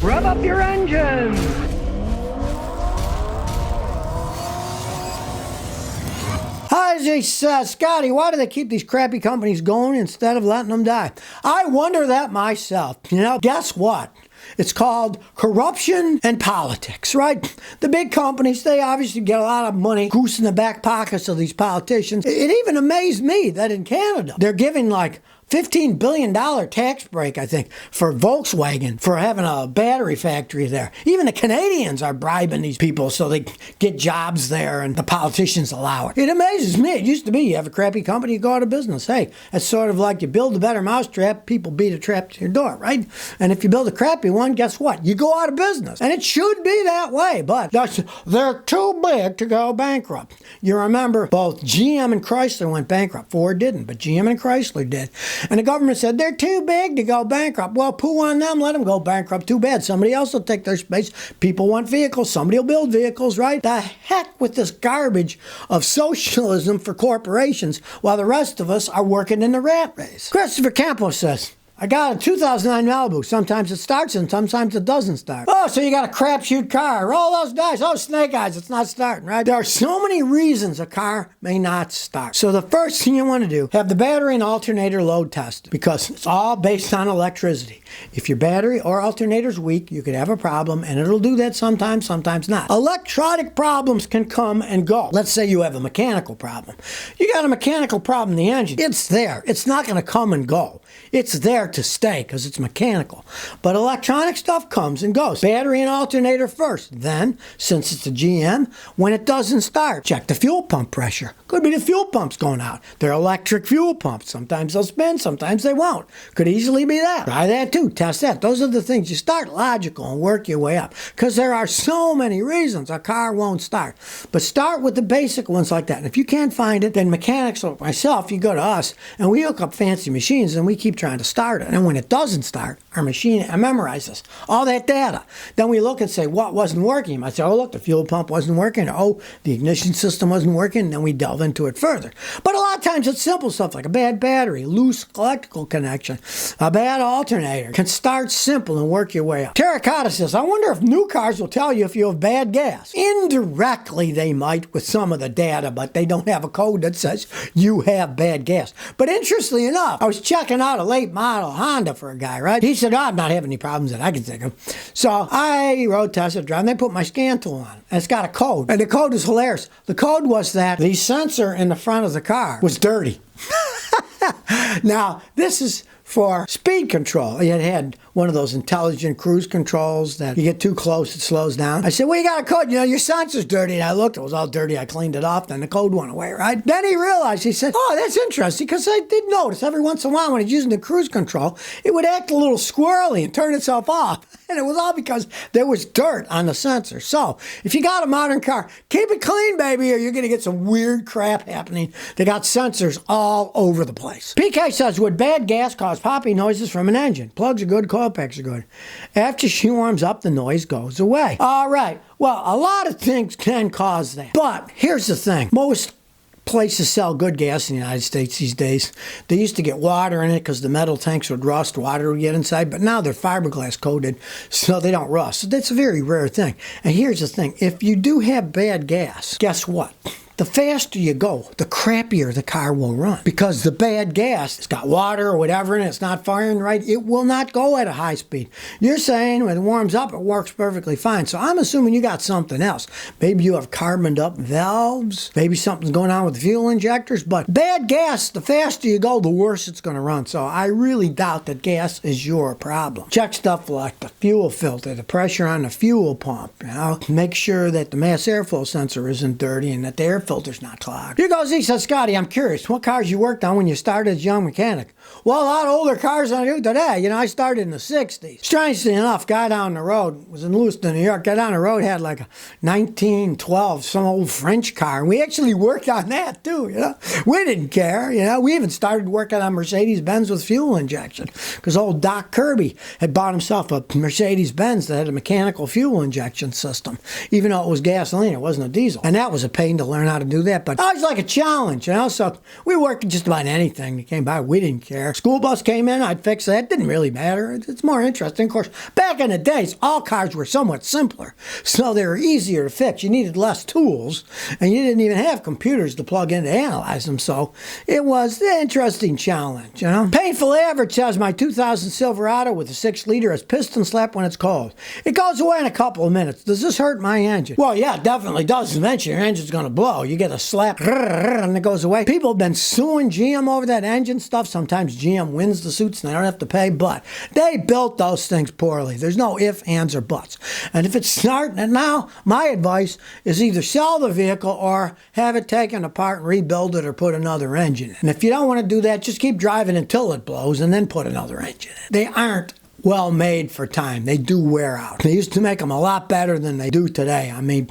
Rev up your engines! Hi, Scotty, why do they keep these crappy companies going instead of letting them die? I wonder that myself. You know, guess what? It's called corruption and politics, right? The big companies, they obviously get a lot of money goose in the back pockets of these politicians. It even amazed me that in Canada, they're giving like $15 billion tax break, I think, for Volkswagen for having a battery factory there. Even the Canadians are bribing these people so they get jobs there and the politicians allow it. It amazes me. It used to be you have a crappy company, you go out of business. Hey, that's sort of like you build a better mousetrap, people beat a trap to your door, right? And if you build a crappy one, guess what? You go out of business. And it should be that way, but they're too big to go bankrupt. You remember both GM and Chrysler went bankrupt. Ford didn't, but GM and Chrysler did. And the government said, they're too big to go bankrupt. Well, poo on them, let them go bankrupt. Too bad. Somebody else will take their space. People want vehicles. Somebody will build vehicles, right? The heck with this garbage of socialism for corporations while the rest of us are working in the rat race. Christopher Campos says, I got a 2009 Malibu. Sometimes it starts and sometimes it doesn't start. Oh, so you got a crapshoot car. Roll those dice. Oh, snake eyes. It's not starting, right? There are so many reasons a car may not start. So the first thing you want to do, have the battery and alternator load tested because it's all based on electricity. If your battery or alternator is weak, you could have a problem and it'll do that sometimes, sometimes not. Electronic problems can come and go. Let's say you have a mechanical problem. You got a mechanical problem in the engine. It's there. It's not going to come and go. It's there to stay because it's mechanical. But electronic stuff comes and goes. Battery and alternator first. Then, since it's a GM, when it doesn't start, check the fuel pump pressure. Could be the fuel pump's going out. They're electric fuel pumps. Sometimes they'll spin, sometimes they won't. Could easily be that. Try that too. Test that. Those are the things. You start logical and work your way up because there are so many reasons a car won't start. But start with the basic ones like that. And if you can't find it, then mechanics like myself, you go to us and we hook up fancy machines and we keep trying to start it. And when it doesn't start, our machine memorizes all that data. Then we look and say, what wasn't working? You might say, oh, look, the fuel pump wasn't working. Or, oh, the ignition system wasn't working. And then we delve into it further. But a lot of times it's simple stuff like a bad battery, loose electrical connection, a bad alternator. Can start simple and work your way up. Terracotta says, I wonder if new cars will tell you if you have bad gas. Indirectly, they might with some of the data, but they don't have a code that says you have bad gas. But interestingly enough, I was checking out a late model Honda for a guy, right? He said, oh, I'm not having any problems that I can think of. So I road tested, drive, and they put my scan tool on. And it's got a code. And the code is hilarious. The code was that the sensor in the front of the car was dirty. Now, this is for speed control. It had one of those intelligent cruise controls that you get too close, it slows down. I said, well, you got a code. You know, your sensor's dirty. And I looked, it was all dirty. I cleaned it off. Then the code went away, right? Then he realized, he said, oh, that's interesting because I did notice every once in a while when he's using the cruise control, it would act a little squirrely and turn itself off. And it was all because there was dirt on the sensor. So if you got a modern car, keep it clean, baby, or you're going to get some weird crap happening. They got sensors all over the place. PK says, would bad gas cause popping noises from an engine? Plugs are good, coil packs are good. After she warms up, the noise goes away. All right. Well, a lot of things can cause that. But here's the thing. Most places sell good gas in the United States these days. They used to get water in it because the metal tanks would rust, water would get inside, but now they're fiberglass coated, so they don't rust. So that's a very rare thing. And here's the thing. If you do have bad gas, guess what? The faster you go, the crappier the car will run. Because the bad gas, it's got water or whatever and it's not firing right, it will not go at a high speed. You're saying when it warms up, it works perfectly fine. So I'm assuming you got something else. Maybe you have carboned up valves. Maybe something's going on with the fuel injectors. But bad gas, the faster you go, the worse it's going to run. So I really doubt that gas is your problem. Check stuff like the fuel filter, the pressure on the fuel pump. You know, make sure that the mass airflow sensor isn't dirty and that the air filter's not clogged. Here goes, he says, Scotty, I'm curious, what cars you worked on when you started as a young mechanic? Well, a lot older cars than I do today. You know, I started in the 60s. Strangely enough, guy down the road, was in Lewiston, New York, guy down the road had like a 1912, some old French car. And we actually worked on that too, you know. We didn't care, you know. We even started working on Mercedes-Benz with fuel injection because old Doc Kirby had bought himself a Mercedes-Benz that had a mechanical fuel injection system. Even though it was gasoline, it wasn't a diesel. And that was a pain to learn how to do that. But it was like a challenge, you know. So we worked just about anything that came by. We didn't care. care. School bus came in, I'd fix that. Didn't really matter. It's more interesting. Of course, back in the days, all cars were somewhat simpler, so they were easier to fix. You needed less tools, and you didn't even have computers to plug in to analyze them, so it was an interesting challenge, you know? Painful Average says my 2000 Silverado with a 6-liter has piston slap when it's cold. It goes away in a couple of minutes. Does this hurt my engine? Well, yeah, it definitely does. Eventually, your engine's going to blow. You get a slap, and it goes away. People have been suing GM over that engine stuff. Sometimes GM wins the suits and they don't have to pay, but they built those things poorly. There's no ifs, ands, or buts. And if it's starting it now, my advice is either sell the vehicle or have it taken apart and rebuild it or put another engine in. And if you don't want to do that, just keep driving until it blows and then put another engine in. They aren't well made for time. They do wear out. They used to make them a lot better than they do today. I mean,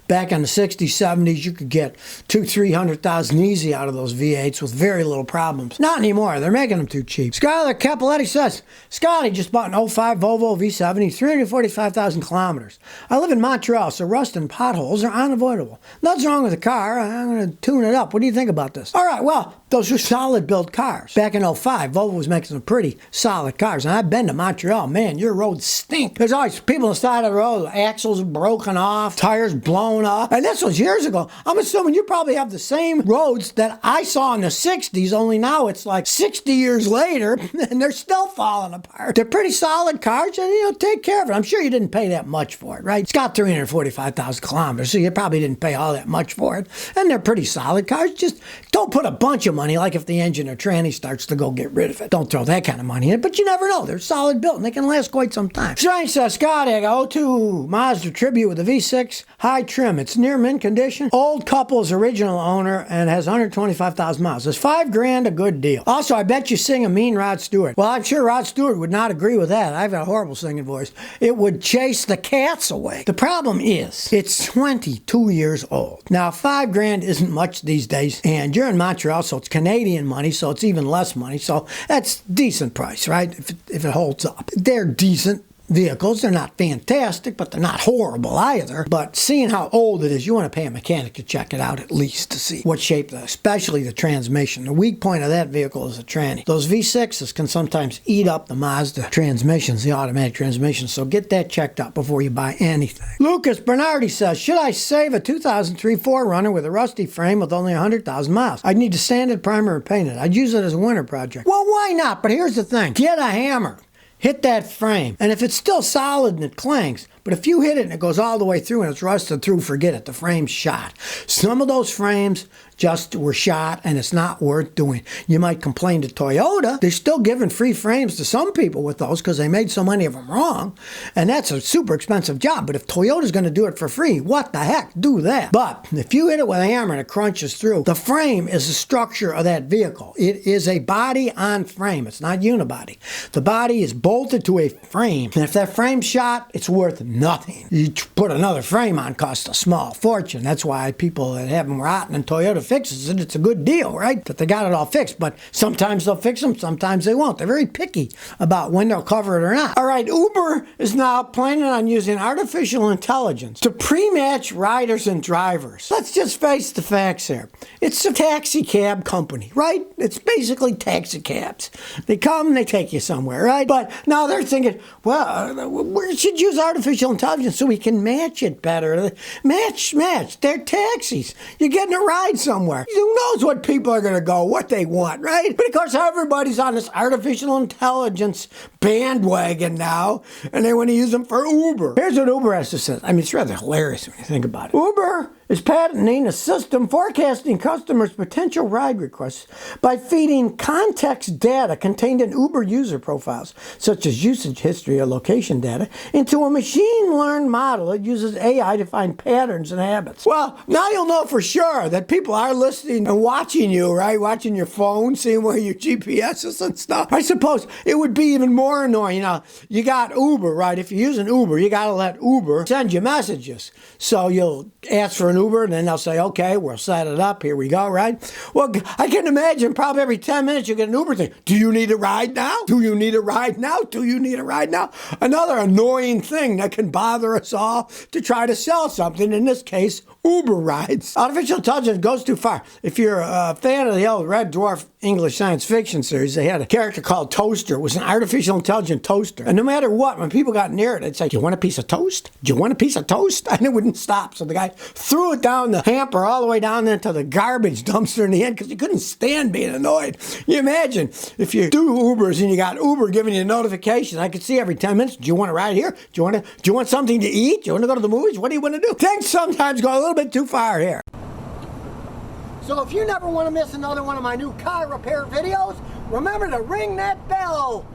back in the 60s, 70s, you could get 200,000-300,000 easy out of those V8s with very little problems. Not anymore. They're making them too cheap. Skylar Capoletti says, Scotty just bought an 05 Volvo V70, 345,000 kilometers. I live in Montreal, so rust and potholes are unavoidable. Nothing's wrong with the car. I'm going to tune it up. What do you think about this? All right, well, those were solid built cars. Back in 05, Volvo was making some pretty solid cars. And I've been to Montreal. Man, your roads stink. There's always people on the side of the road, axles broken off, tires blown up. And this was years ago. I'm assuming you probably have the same roads that I saw in the 60s, only now it's like 60 years later, and they're still falling apart. They're pretty solid cars, and, take care of it. I'm sure you didn't pay that much for it, right? It's got 345,000 kilometers, so you probably didn't pay all that much for it. And they're pretty solid cars. Just don't put a bunch of money, like if the engine or tranny starts to go, get rid of it. Don't throw that kind of money in it, but you never know. They're solid built, and they can last quite some time. Strange says, Scotty, I got 02 Mazda Tribute with a V6, high trim. It's near mint condition. Old couple's original owner and has 125,000 miles. Is $5,000 a good deal? Also, I bet you sing a mean Rod Stewart. Well, I'm sure Rod Stewart would not agree with that. I've got a horrible singing voice. It would chase the cats away. The problem is, it's 22 years old. Now, $5,000 isn't much these days, and you're in Montreal, so it's Canadian money, so it's even less money. So that's decent price, right? If it holds up. They're decent vehicles. They're not fantastic, but they're not horrible either. But seeing how old it is, you want to pay a mechanic to check it out at least to see what shape, especially the transmission. The weak point of that vehicle is the tranny. Those V6s can sometimes eat up the Mazda transmissions, the automatic transmissions, so get that checked out before you buy anything. Lucas Bernardi says, should I save a 2003 4Runner with a rusty frame with only 100,000 miles? I'd need to sand it, primer, and paint it. I'd use it as a winter project. Well, why not? But here's the thing. Get a hammer. Hit that frame. And if it's still solid and it clanks, but if you hit it and it goes all the way through and it's rusted through, forget it. The frame's shot. Some of those frames just were shot and it's not worth doing. You might complain to Toyota. They're still giving free frames to some people with those because they made so many of them wrong. And that's a super expensive job. But if Toyota's going to do it for free, what the heck? Do that. But if you hit it with a hammer and it crunches through, the frame is the structure of that vehicle. It is a body on frame. It's not unibody. The body is bolted to a frame. And if that frame's shot, it's worth nothing. You put another frame on, costs a small fortune. That's why people that have them rotten and Toyota fixes it, it's a good deal, right? That they got it all fixed. But sometimes they'll fix them, sometimes they won't. They're very picky about when they'll cover it or not. All right, Uber is now planning on using artificial intelligence to pre-match riders and drivers. Let's just face the facts here. It's a taxi cab company, right? It's basically taxi cabs. They come, they take you somewhere, right? But now they're thinking, well, we should use artificial intelligence so we can match it better. Match. They're taxis. You're getting a ride somewhere. Who knows what people are going to go, what they want, right? But of course, everybody's on this artificial intelligence bandwagon now, and they want to use them for Uber. Here's what Uber has to say. I mean, it's rather hilarious when you think about it. Uber is patenting a system forecasting customers' potential ride requests by feeding context data contained in Uber user profiles, such as usage history or location data, into a machine-learned model that uses AI to find patterns and habits. Well, now you'll know for sure that people are listening and watching you, right? Watching your phone, seeing where your GPS is and stuff. I suppose it would be even more annoying. You got Uber, right? If you're using Uber, you got to let Uber send you messages. So you'll ask for an Uber, and then they'll say, okay, we'll set it up. Here we go, right? Well, I can imagine probably every 10 minutes you get an Uber thing. Do you need a ride now? Do you need a ride now? Do you need a ride now? Another annoying thing that can bother us all to try to sell something, in this case, Uber rides. Artificial intelligence goes too far. If you're a fan of the old Red Dwarf English science fiction series, they had a character called Toaster. It was an artificial intelligent toaster. And no matter what, when people got near it, they'd say, do you want a piece of toast? Do you want a piece of toast? And it wouldn't stop. So the guy threw it down the hamper all the way down into the garbage dumpster in the end because he couldn't stand being annoyed. You imagine if you do Ubers and you got Uber giving you notifications. I could see every 10 minutes, do you want to ride here? Do you want something to eat? Do you want to go to the movies? What do you want to do? Things sometimes go a little bit too far here. So if you never want to miss another one of my new car repair videos, remember to ring that bell.